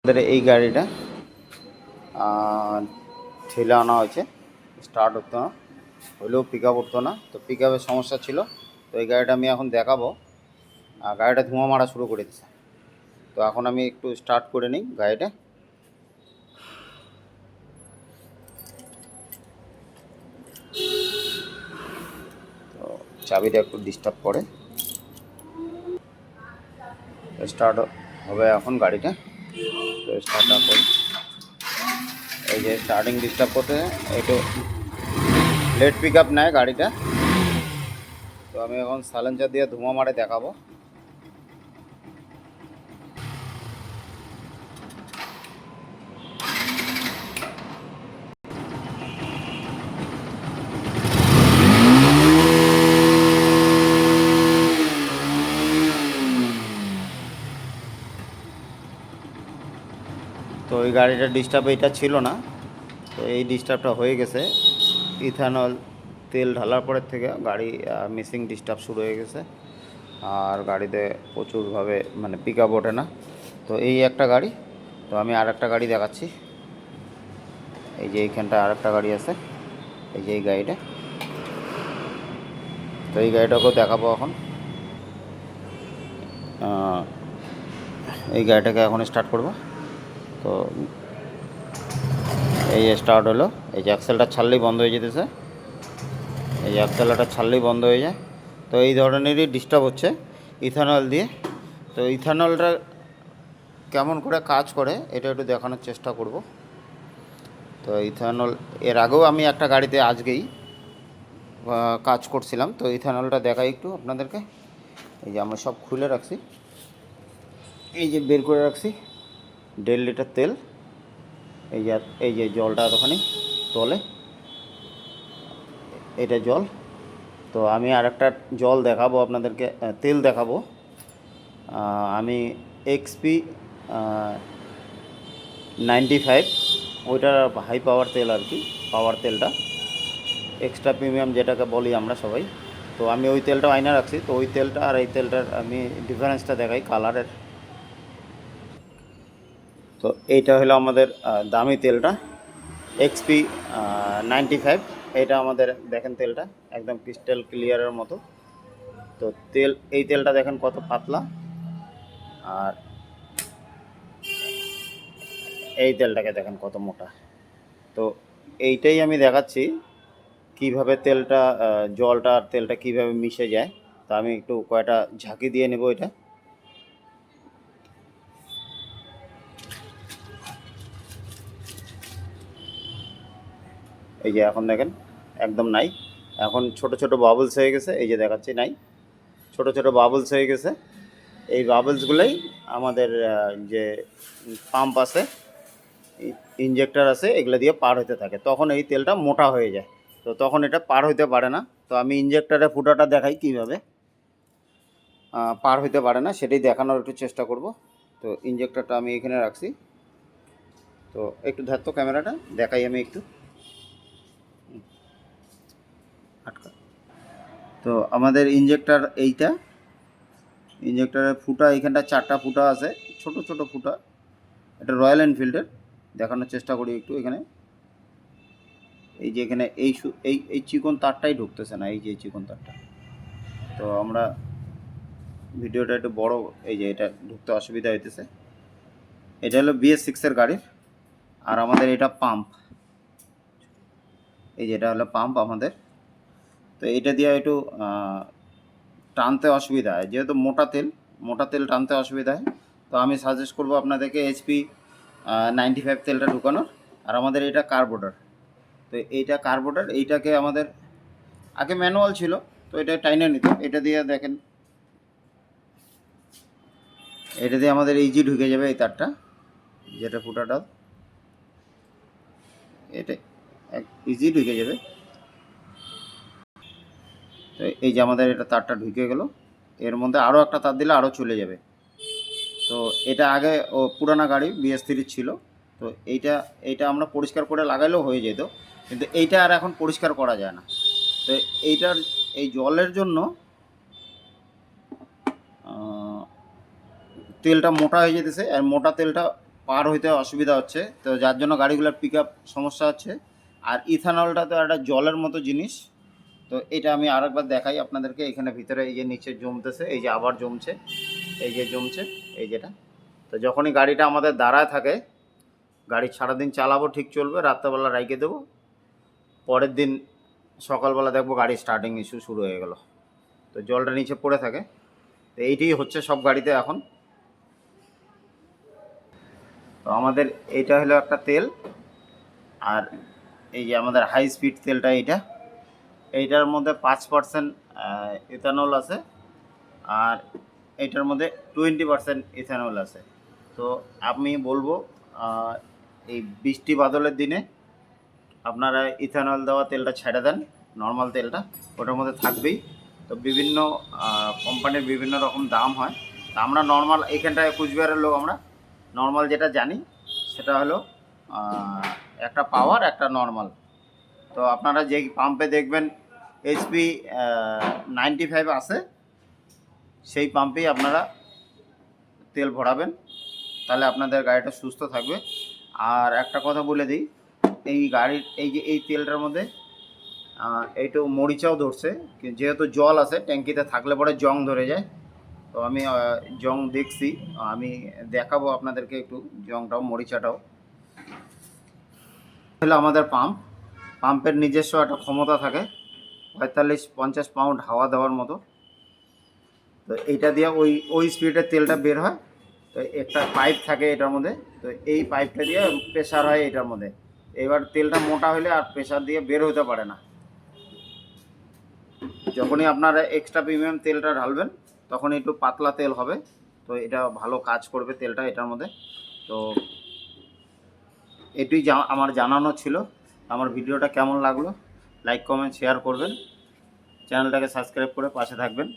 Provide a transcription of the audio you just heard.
আমাদের এই গাড়িটা ঠেলে আনা হয়েছে, স্টার্ট হতো না, হলেও পিক আপ উঠতো না। তো পিক আপের সমস্যা ছিল। তো এই গাড়িটা আমি এখন দেখাবো। গাড়িটা ধোঁয়া মারা শুরু করে দিচ্ছে। তো এখন আমি একটু স্টার্ট করে নিই গাড়িটা। তো চাবিটা একটু ডিস্টার্ব করে, স্টার্ট হবে এখন গাড়িটা। তো স্টার্ট করি। এই যে স্টার্টিং ডিস্টার্ব করতে একটু লেট পিক আপ নেয় গাড়িটা। তো আমি এখন সাইলেন্সার দিয়ে ধোঁয়া মারে দেখাবো। তো এই গাড়িটার ডিস্টার্ব এইটা ছিল না, তো এই ডিস্টার্বটা হয়ে গেছে। ইথানল তেল ঢালার পরের থেকে গাড়ি মিসিং ডিস্টার্ব শুরু হয়ে গেছে, আর গাড়িতে প্রচুরভাবে মানে পিক আপ ওঠে না। তো এই একটা গাড়ি। তো আমি আর একটা গাড়ি দেখাচ্ছি। এই যে এইখানটা আর একটা গাড়ি আছে, এই যে এই গাড়িটা। তো এই গাড়িটাকেও দেখাবো এখন। এই গাড়িটাকে এখন স্টার্ট করব। তো এই যে স্টার্ট হলো। এই যে অ্যাক্সেলটা ছাড়লেই বন্ধ হয়ে যেতেছে, এই যে অ্যাক্সেলটা ছাড়লেই বন্ধ হয়ে যায়। তো এই ধরনেরই ডিস্টার্ব হচ্ছে ইথানল দিয়ে। তো ইথানলটা কেমন করে কাজ করে এটা একটু দেখানোর চেষ্টা করব। তো ইথানল এর আগেও আমি একটা গাড়িতে আজকেই কাজ করছিলাম। তো ইথানলটা দেখাই একটু আপনাদেরকে। এই যে আমরা সব খুলে রাখছি, এই যে বের করে রাখছি 1.5 লিটার তেল। এই যে জলটা এতখানি তলে, এটা জল। তো আমি আর একটা জল দেখাবো আপনাদেরকে, তেল দেখাবো। আমি XP 95, ওইটার হাই পাওয়ার তেল আর কি, পাওয়ার তেলটা এক্সট্রা প্রিমিয়াম যেটাকে বলি আমরা সবাই। তো আমি ওই তেলটা আয়না রাখছি। তো ওই তেলটা আর এই তেলটার আমি ডিফারেন্সটা দেখাই কালারের। তো এইটা হলো আমাদের দামি তেলটা XP 95। এটা আমাদের দেখেন তেলটা একদম ক্রিস্টাল ক্লিয়ারের মতো। তো এই তেলটা দেখেন কত পাতলা, আর এই তেলটাকে দেখেন কত মোটা। তো এইটাই আমি দেখাচ্ছি কিভাবে তেলটা জলটা আর তেলটা কিভাবে মিশে যায়। তা আমি একটু কয়টা ঝাঁকি দিয়ে নেব এটা। এই যে এখন দেখেন একদম নাই, এখন ছোট ছোট বাবলস হয়ে গেছে। এই যে দেখাচ্ছি নাই, ছোট ছোট বাবলস হয়ে গেছে। এই বাবলসগুলোই আমাদের যে পাম্প আছে, ইনজেক্টর আছে, এগুলো দিয়ে পার হতে থাকে। তখন এই তেলটা মোটা হয়ে যায়, তো তখন এটা পার হইতে পারে না। তো আমি ইনজেক্টরের ফুটাটা দেখাই কীভাবে পার হইতে পারে না, সেটাই দেখানোর একটু চেষ্টা করব। তো ইনজেক্টরটা আমি এখানে রাখছি। তো একটু ধরতো ক্যামেরাটা দেখাই আমি একটু আটকা। তো আমাদের ইনজেক্টর এইটা, ইনজেক্টরের ফুটা এইখানটা 4টা ফুটা আছে, ছোট ছোট ফুটা। এটা রয়্যাল এনফিল্ডের, দেখানোর চেষ্টা করি একটু এখানে। এই যে এখানে এই চিকন তারটাই ঢুকতেছে না, এই যে চিকন তারটা। তো আমরা ভিডিওটা একটু বড়, এই যে এটা ঢুকতে অসুবিধা হইতেছে। এটা হলো BS6 গাড়ির। আর আমাদের এটা পাম্প, এই যে এটা হলো পাম্প আমাদের। তো এইটা দিয়ে একটু টানতে অসুবিধা হয়, যেহেতু মোটা তেল টানতে অসুবিধা হয়। তো আমি সাজেস্ট করবো আপনাদেরকে HP 95 তেলটা ঢুকানোর। আর আমাদের এটা কার্বোরেটর। তো এইটা কার্বোরেটর, এইটাকে আমাদের আগে ম্যানুয়াল ছিল, তো এটা টাইনে নিত। এটা দিয়ে দেখেন, এটা দিয়ে আমাদের ইজি ঢুকে যাবে এই তারটা, যেটা ফুটাটা, এটা ইজি ঢুকে যাবে। তো এই যে আমাদের এটা তারটা ঢুকে গেল, এর মধ্যে আরও একটা তার দিলে আরও চলে যাবে। তো এটা আগে পুরানা গাড়ি BS3 ছিল। তো এইটা আমরা পরিষ্কার করে লাগাইলেও হয়ে যেত, কিন্তু এইটা আর এখন পরিষ্কার করা যায় না। তো এইটার এই জলের জন্য তেলটা মোটা হয়ে যেতেছে, আর মোটা তেলটা পার হইতে অসুবিধা হচ্ছে, তো যার জন্য গাড়িগুলোর পিক আপ সমস্যা হচ্ছে। আর ইথানলটা তো একটা জলের মতো জিনিস, তো এটা আমি আরেকবার দেখাই আপনাদেরকে। এখানে ভিতরে এই যে নিচে জমতেছে, এই যে আবার জমছে, এই যে জমছে, এই যেটা। তো যখনই গাড়িটা আমাদের দাঁড়ায় থাকে, গাড়ি সারাদিন চালাবো, ঠিক চলবে, রাত্রেবেলা রাইখে দেবো, পরের দিন সকালবেলা দেখবো গাড়ি স্টার্টিং ইস্যু শুরু হয়ে গেল। তো জলটা নিচে পড়ে থাকে। তো এইটাই হচ্ছে সব গাড়িতে এখন। তো আমাদের এইটা হলো একটা তেল, আর এই যে আমাদের হাই স্পিড তেলটা এইটার মধ্যে 5% ইথানল আছে, আর এইটার মধ্যে 20% ইথানল আছে। তো আমি বলবো এই বৃষ্টি বাদলের দিনে আপনারা ইথানল দেওয়া তেলটা ছেড়ে দেন, নর্মাল তেলটা ওটার মধ্যে থাকবেই। তো বিভিন্ন কোম্পানির বিভিন্ন রকম দাম হয়। তা আমরা নর্মাল, এখানটায় কুচবিহারের লোক, আমরা নর্মাল যেটা জানি সেটা হলো একটা পাওয়ার, একটা নর্মাল। তো আপনারা যে পাম্পে দেখবেন এইচপি 95 আছে, সেই পাম্পেই আপনারা তেল ভরাবেন, তাহলে আপনাদের গাড়িটা সুস্থ থাকবে। আর একটা কথা বলে দিই, এই গাড়ির এই যে এই তেলটার মধ্যে এইটু মরিচাও ধরছে, যেহেতু জল আছে ট্যাঙ্কিতে, থাকলে পরে জং ধরে যায়। তো আমি জং দেখছি, আমি দেখাবো আপনাদেরকে একটু জংটাও, মরিচাটাও। হলো আমাদের পাম্পের নিজস্ব একটা ক্ষমতা থাকে 45-50 পাউন্ড হাওয়া দেওয়ার মতো। তো এইটা দিয়ে ওই স্পিডের তেলটা বের হয়। তো একটা পাইপ থাকে এটার মধ্যে, তো এই পাইপটা দিয়ে প্রেশার হয় এটার মধ্যে। এবার তেলটা মোটা হলে আর প্রেশার দিয়ে বের হতে পারে না। যখনই আপনারা এক্সট্রা প্রিমিয়াম তেলটা ঢালবেন, তখন একটু পাতলা তেল হবে, তো এটা ভালো কাজ করবে তেলটা এটার মধ্যে। তো এটাই আমার জানানো ছিল। আমার ভিডিওটা কেমন লাগলো, লাইক কমেন্ট শেয়ার করবেন, চ্যানেলটাকে সাবস্ক্রাইব করে পাশে থাকবেন।